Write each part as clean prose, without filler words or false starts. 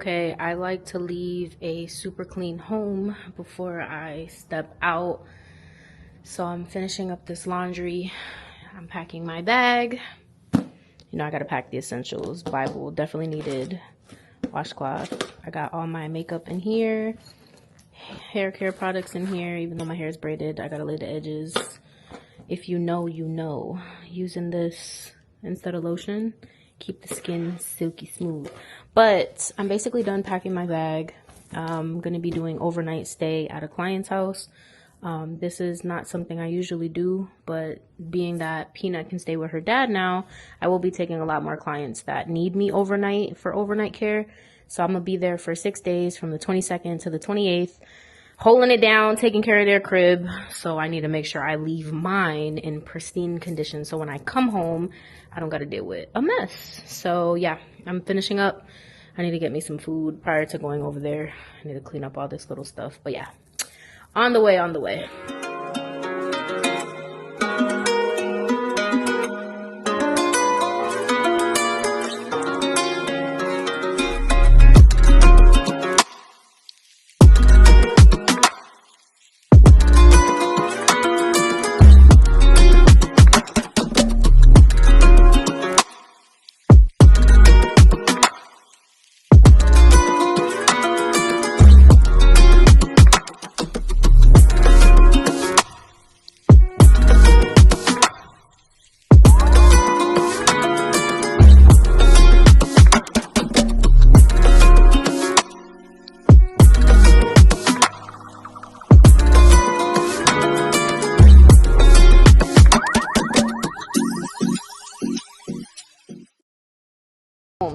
Okay, I like to leave a super clean home before I step out. So I'm finishing up this laundry. I'm packing my bag. You know, I gotta pack the essentials. Bible, definitely needed. Washcloth. I got all my makeup in here. Hair care products in here. Even though my hair is braided, I gotta lay the edges. If you know, you know. Using this instead of lotion, keep the skin silky smooth. But I'm basically done packing my bag. I'm gonna be doing overnight stay at a client's house. This is not something I usually do, but being that Peanut can stay with her dad now, I will be taking a lot more clients that need me overnight for overnight care. So I'm gonna be there for 6 days from the 22nd to the 28th, holding it down, taking care of their crib. So I need to make sure I leave mine in pristine condition, so when I come home, I don't gotta deal with a mess. So yeah, I'm finishing up. I need to get me some food prior to going over there. I need to clean up all this little stuff, but yeah. On the way, on the way.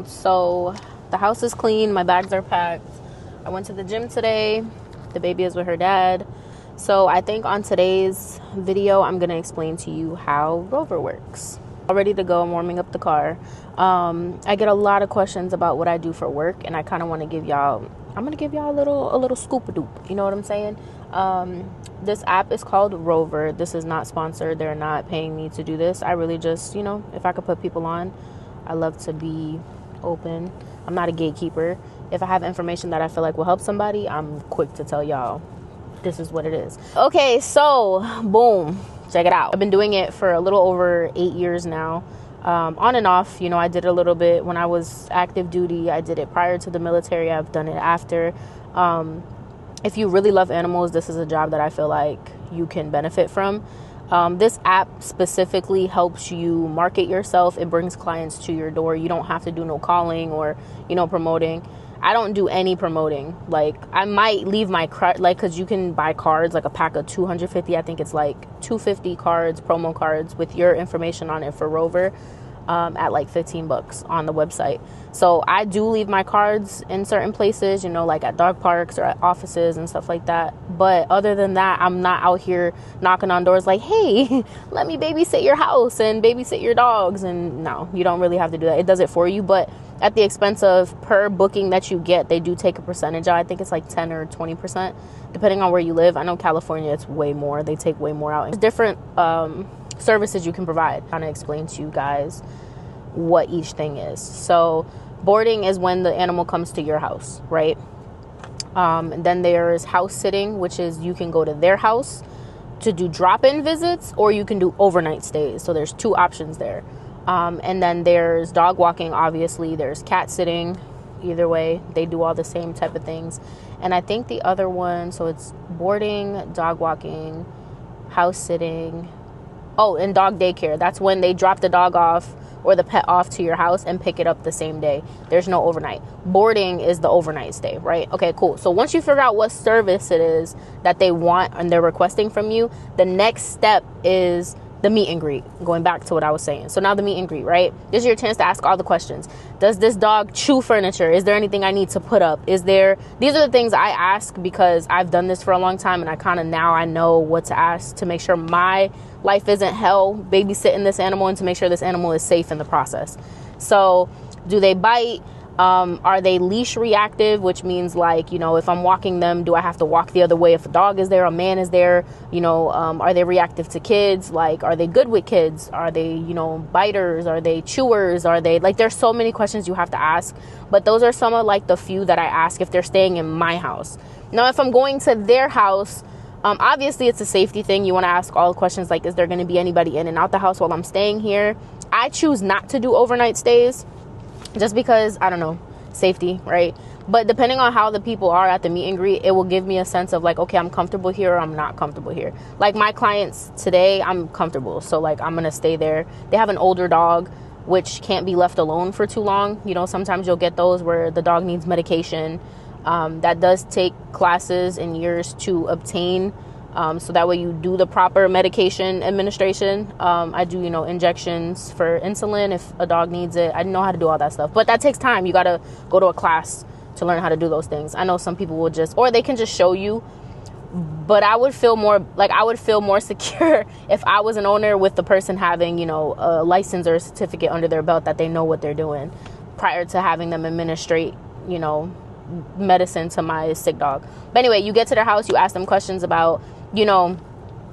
So the house is clean, my bags are packed. I went to the gym today. The baby is with her dad. So I think on today's video, I'm going to explain to you how Rover works. All ready to go. I'm warming up the car. I get a lot of questions about what I do for work, and I kind of want to give y'all, I'm going to give y'all a little scoop-a-doop. You know what I'm saying? This app is called Rover. This is not sponsored. They're not paying me to do this. I really just, you know, if I could put people on, I love to be open. I'm not a gatekeeper. If I have information that I feel like will help somebody, I'm quick to tell y'all this is what it is. Okay, so boom, check it out. I've been doing it for a little over 8 years now, on and off. You know, I did a little bit when I was active duty. I did it prior to the military. I've done it after. If you really love animals, this is a job that I feel like you can benefit from. This app specifically helps you market yourself. It brings clients to your door. You don't have to do no calling or, you know, promoting. I don't do any promoting. Like, I might leave my card, like, because you can buy cards, like a pack of 250. I think it's like 250 cards, promo cards with your information on it for Rover, at like $15 on the website. So I do leave my cards in certain places, you know, like at dog parks or at offices and stuff like that. But other than that, I'm not out here knocking on doors like, hey, let me babysit your house and babysit your dogs. And no, you don't really have to do that. It does it for you, but at the expense of per booking that you get, they do take a percentage out. I think it's like 10 or 20%, depending on where you live. I know California, it's way more. They take way more out. There's different services you can provide. I'm trying to explain to you guys what each thing is. So boarding is when the animal comes to your house, right? And then there's house sitting, which is you can go to their house to do drop-in visits, or you can do overnight stays. So there's two options there. And then there's dog walking, obviously. There's cat sitting. Either way, they do all the same type of things. And I think the other one, so it's boarding, dog walking, house sitting. Oh, and dog daycare. That's when they drop the dog off or the pet off to your house and pick it up the same day. There's no overnight. Boarding is the overnight stay, right? Okay, cool. So once you figure out what service it is that they want and they're requesting from you, the next step is the meet and greet. Going back to what I was saying. So now the meet and greet, right? This is your chance to ask all the questions. Does this dog chew furniture? Is there anything I need to put up? These are the things I ask because I've done this for a long time, and I know what to ask to make sure my life isn't hell babysitting this animal and to make sure this animal is safe in the process. So do they bite? Are they leash reactive, which means like, you know, if I'm walking them, do I have to walk the other way if a dog is there, a man is there? You know, are they reactive to kids? Like, are they good with kids? Are they, you know, biters? Are they chewers? Are they, like, there's so many questions you have to ask, but those are some of like the few that I ask if they're staying in my house. Now, if I'm going to their house, obviously it's a safety thing. You want to ask all the questions like, is there going to be anybody in and out the house while I'm staying here? I choose not to do overnight stays, just because, I don't know, safety, right? But depending on how the people are at the meet and greet, it will give me a sense of like, okay, I'm comfortable here or I'm not comfortable here. Like my clients today, I'm comfortable. So like, I'm going to stay there. They have an older dog, which can't be left alone for too long. You know, sometimes you'll get those where the dog needs medication. That does take classes and years to obtain. So that way you do the proper medication administration. I do, you know, injections for insulin if a dog needs it. I know how to do all that stuff, but that takes time. You got to go to a class to learn how to do those things. I know some people will just, or they can just show you, but I would feel more secure if I was an owner with the person having, you know, a license or a certificate under their belt that they know what they're doing prior to having them administrate, you know, medicine to my sick dog. But anyway, you get to their house, you ask them questions about, you know,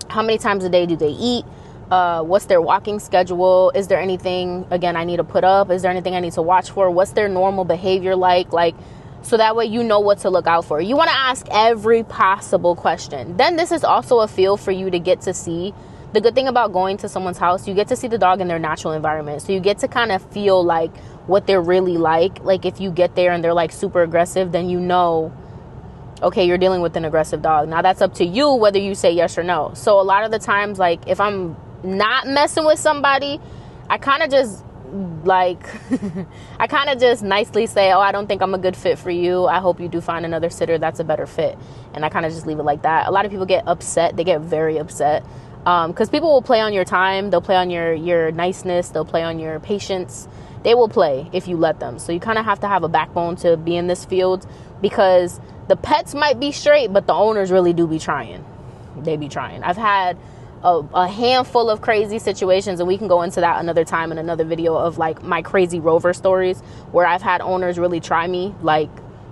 how many times a day do they eat? What's their walking schedule? Is there anything, again, I need to put up? Is there anything I need to watch for? What's their normal behavior like? Like, so that way you know what to look out for. You want to ask every possible question. Then this is also a feel for you to get to see. The good thing about going to someone's house, you get to see the dog in their natural environment. So you get to kind of feel like what they're really like. Like if you get there and they're like super aggressive, then you know, okay, you're dealing with an aggressive dog. Now that's up to you whether you say yes or no. So a lot of the times, like if I'm not messing with somebody, I kind of just like, I kind of just nicely say, oh, I don't think I'm a good fit for you. I hope you do find another sitter that's a better fit. And I kind of just leave it like that. A lot of people get upset. They get very upset. Because people will play on your time. They'll play on your niceness. They'll play on your patience. They will play if you let them. So you kind of have to have a backbone to be in this field, because the pets might be straight, but the owners really do be trying. They be trying. I've had a handful of crazy situations, and we can go into that another time in another video of like my crazy Rover stories, where I've had owners really try me, like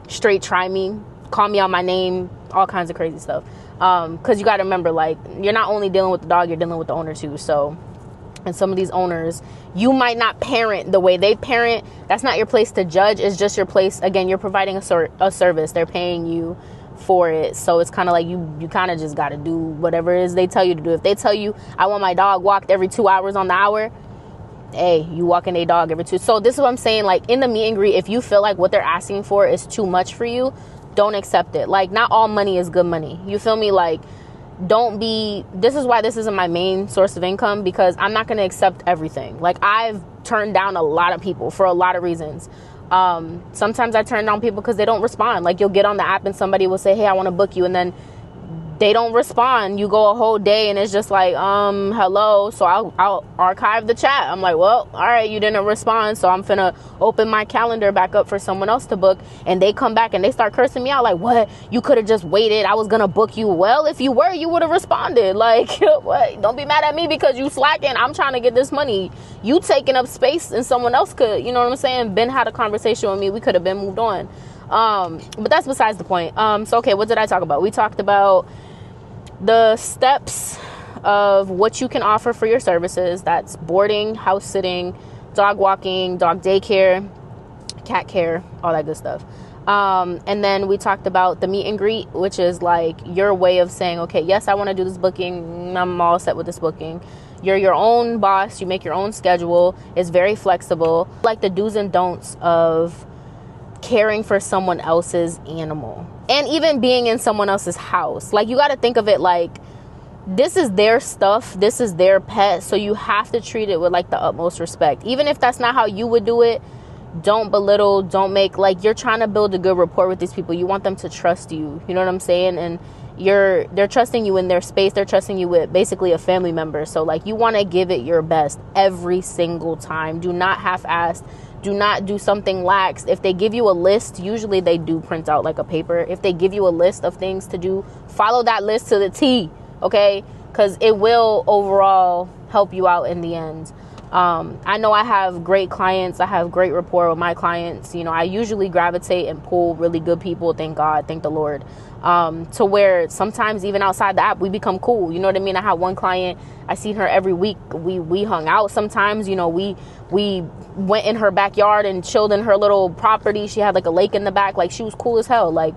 straight try me, call me out my name, all kinds of crazy stuff. Because you got to remember, like, you're not only dealing with the dog, you're dealing with the owner too. So, and some of these owners, you might not parent the way they parent. That's not your place to judge. It's just your place. Again, you're providing a service. They're paying you for it. So it's kind of like you kind of just got to do whatever it is they tell you to do. If they tell you, I want my dog walked every 2 hours on the hour, hey, you walking a dog every 2. So this is what I'm saying. Like in the meet and greet, if you feel like what they're asking for is too much for you, don't accept it. Like, not all money is good money. You feel me? Like, this is why this isn't my main source of income, because I'm not going to accept everything. Like, I've turned down a lot of people for a lot of reasons. Sometimes I turn down people because they don't respond. Like, you'll get on the app and somebody will say, hey, I want to book you. And then they don't respond. You go a whole day and it's just like, hello. So I'll archive the chat. I'm like, well, all right, you didn't respond. So I'm finna open my calendar back up for someone else to book. And they come back and they start cursing me out. Like, what? You could have just waited. I was going to book you. Well, if you were, you would have responded. Like, what? Don't be mad at me because you slacking. I'm trying to get this money. You taking up space and someone else could, you know what I'm saying? Ben had a conversation with me. We could have been moved on. But that's besides the point. So, okay, what did I talk about? We talked about the steps of what you can offer for your services. That's boarding, house sitting, dog walking, dog daycare, cat care, all that good stuff. And then we talked about the meet and greet, which is like your way of saying, okay, yes, I want to do this booking. I'm all set with this booking. You're your own boss. You make your own schedule. It's very flexible. Like the do's and don'ts of caring for someone else's animal, and even being in someone else's house. Like, you got to think of it like this is their stuff, this is their pet, so you have to treat it with like the utmost respect. Even if that's not how you would do it, don't belittle, don't make, like, you're trying to build a good rapport with these people. You want them to trust you, you know what I'm saying? And they're trusting you in their space. They're trusting you with basically a family member. So like, you want to give it your best every single time. Do not half-ass. Do not do something lax. If they give you a list, usually they do print out like a paper. If they give you a list of things to do, follow that list to the T, okay? Because it will overall help you out in the end. I know I have great clients. I have great rapport with my clients. You know, I usually gravitate and pull really good people. Thank God, thank the Lord. To where sometimes even outside the app, we become cool. You know what I mean? I had one client, I seen her every week. We hung out sometimes. You know, we went in her backyard and chilled in her little property. She had like a lake in the back. Like, she was cool as hell. Like,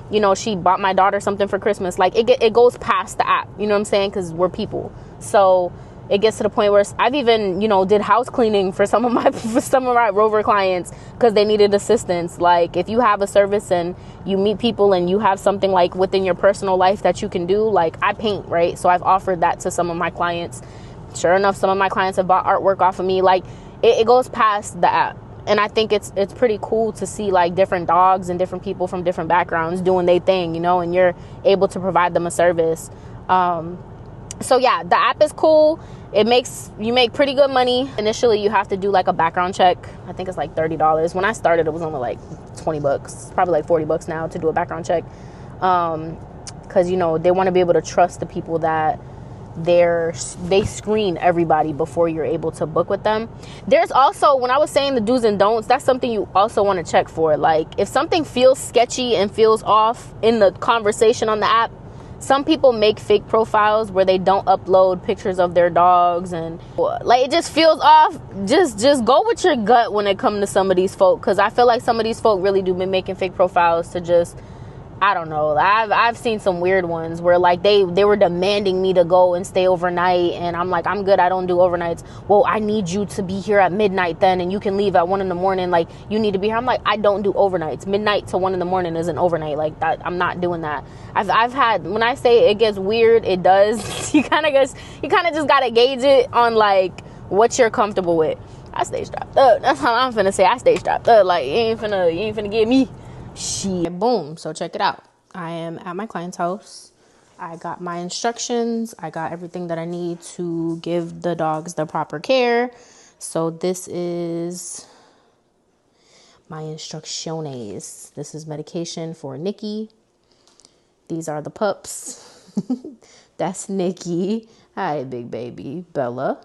you know, she bought my daughter something for Christmas. Like, it goes past the app. You know what I'm saying? Because we're people. So it gets to the point where I've even, you know, did house cleaning for some of my Rover clients because they needed assistance. Like, if you have a service and you meet people and you have something like within your personal life that you can do, like, I paint, right? So I've offered that to some of my clients. Sure enough, some of my clients have bought artwork off of me. Like, it goes past the app. And I think it's pretty cool to see like different dogs and different people from different backgrounds doing their thing, you know, and you're able to provide them a service. So yeah, the app is cool. You make pretty good money. Initially, you have to do like a background check. I think it's like $30. When I started, it was only like $20, probably like $40 now to do a background check. Cause you know, they want to be able to trust the people that they screen everybody before you're able to book with them. There's also, when I was saying the do's and don'ts, that's something you also want to check for. Like, if something feels sketchy and feels off in the conversation on the app, some people make fake profiles where they don't upload pictures of their dogs, and like, it just feels off. Just go with your gut when it comes to some of these folk, because I feel like some of these folk really do be making fake profiles to just, I don't know. I've seen some weird ones where like they were demanding me to go and stay overnight, and I'm like, I'm good, I don't do overnights. Well, I need you to be here at midnight then, and you can leave at 1 a.m. Like, you need to be here. I'm like, I don't do overnights. Midnight to 1 a.m. isn't overnight. Like, that, I'm not doing that. I've had, when I say it gets weird, it does. you kind of just gotta gauge it on like what you're comfortable with. I stay strapped up. That's how I'm finna say. I stay strapped up. Like, you ain't finna get me. Shit. Boom. So check it out. I am at my client's house. I got my instructions. I got everything that I need to give the dogs the proper care. So this is my instrucciones. This is medication for Nikki. These are the pups. That's Nikki. Hi, big baby. Bella.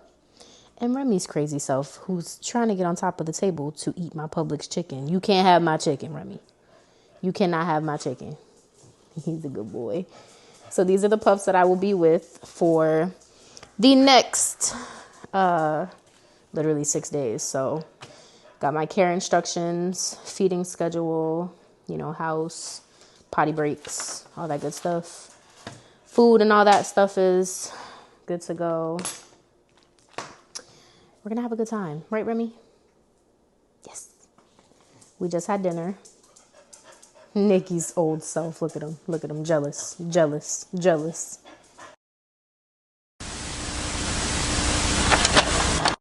And Remy's crazy self, who's trying to get on top of the table to eat my Publix chicken. You can't have my chicken, Remy. You cannot have my chicken. He's a good boy. So these are the pups that I will be with for the next literally 6 days. So got my care instructions, feeding schedule, you know, house, potty breaks, all that good stuff. Food and all that stuff is good to go. We're going to have a good time. Right, Remy? Yes. We just had dinner. Nikki's old self. Look at him. Look at him. Jealous. Jealous. Jealous.